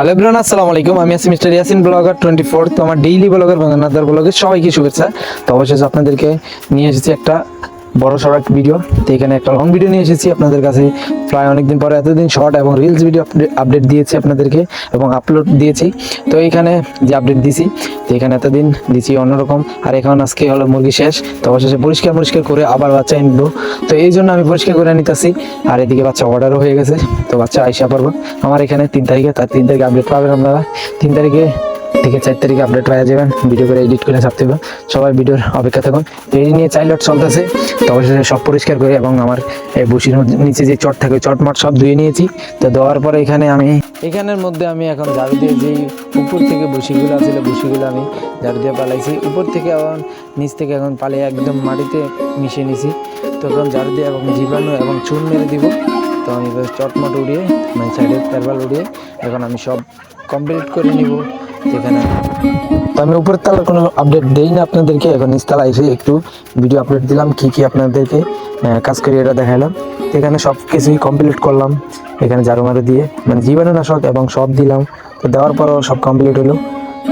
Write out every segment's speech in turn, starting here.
Hello everyone, আসসালামু আলাইকুম। আমি আছি মিস্টার ইয়াসিন ব্লগার 24। তো আমার ডেইলি ব্লগার বাংলাদেশ ব্লগে সবাইকে শুভেচ্ছা। তো অবশেষে আপনাদেরকে নিয়ে এসেছি একটা বড় সড়ো একটা ভিডিও। তো এখানে একটা লং ভিডিও নিয়ে এসেছি আপনাদের কাছে। প্রায় অনেকদিন পরে এতদিন শর্ট এবং রিলস ভিডিও আপডেট দিয়েছি আপনাদেরকে এবং আপলোড দিয়েছি। তো এইখানে যে আপডেট দিছি, তো এখানে এতদিন দিছি অন্যরকম, আর এখন আজকে হলো মুরগি শেষ। তো অবশেষে পরিষ্কার করে আবার বাচ্চা আনবো। তো এই জন্য আমি পরিষ্কার করে নিতেছি। আর এদিকে বাচ্চা অর্ডারও হয়ে গেছে, তো বাচ্চা আইসা পারবো আমার এখানে 3 তারিখে। তার 3 তারিখে আপডেট পাবেন আপনারা। 3 তারিখে থেকে 4 তারিখে আপডেট পেয়ে যাবেন। ভিডিও করে এডিট করে ছাড়তে হবে, সবাই ভিডিওর অপেক্ষা থাকুন। তো এই নিয়ে চাইল্ড চলতেছে। তো অবশেষে সব পরিষ্কার করে এবং আমার এই বসির নিচে যে চট থাকে চট মট সব ধুয়ে নিয়েছি। তো দেওয়ার পরে এখানের মধ্যে আমি এখন ঝাড়ু দিয়ে যেই উপর থেকে বসিগুলো ছিল বসিগুলো আমি ঝাড়ু দিয়ে পালাইছি। উপর থেকে এখন নিচ থেকে এখন পালিয়ে একদম মাটিতে মিশিয়ে নিছি। তো এখন ঝাড়ু দিয়ে এবং জীবাণু এবং চুন মেরে দিব। তো আমি চটমট উড়িয়ে মানে সাইডের তেরবাল উড়িয়ে এখন আমি সব কমপ্লিট করে নিব। যেখানে তো আমি উপরের তলার কোনো আপডেট দেই না আপনাদেরকে, এখন নিচতলা এসে একটু ভিডিও আপলোড দিলাম, কি আপনাদেরকে কাজ করে এটা দেখালাম। তো এখানে সব কিছুই কমপ্লিট করলাম। এখানে ঝাড়ু মারু দিয়ে মানে জীবাণুনাশক এবং সব দিলাম। তো দেওয়ার পরও সব কমপ্লিট হলো।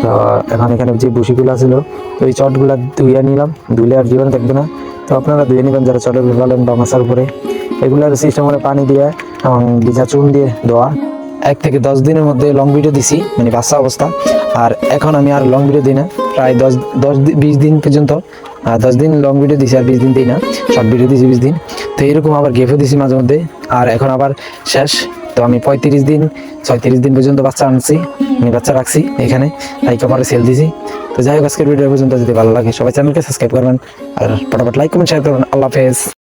তো এখন এখানে যে বসিগুলো ছিল, তো এই চটগুলো ধুয়ে নিলাম। ধুলে আর জীবাণু থাকবে না। তো আপনারা ধুয়ে নেবেন যারা চটের ফেলালেন বা মাছার উপরে। এগুলার সিস্টেম করে পানি দিয়ে এবং ভিজা চুন দিয়ে ধোয়া। 1 থেকে 10 দিনের মধ্যে লং ভিডিও দিছি মানে বাচ্চা অবস্থা। আর এখন আমি আর লং ভিডিও দিই না, প্রায় 10-20 দিন পর্যন্ত। 10 দিন লং ভিডিও দিছি আর 20 দিন দিই না, শর্ট ভিডিও দিছি 20 দিন। তো এরকম আবার গেপও দিছি মাঝে মধ্যে। আর এখন আবার শেষ। তো আমি 35 দিন 36 দিন পর্যন্ত বাচ্চা আনছি, আমি বাচ্চা রাখছি এখানে, তাই পরে সেল দিছি। তো যাই হোক, আজকের ভিডিও পর্যন্ত যদি ভালো লাগে সবাই চ্যানেলকে সাবস্ক্রাইব করবেন আর ফটাফট লাইক কমেন্ট শেয়ার করবেন। আল্লাহ হাফেজ।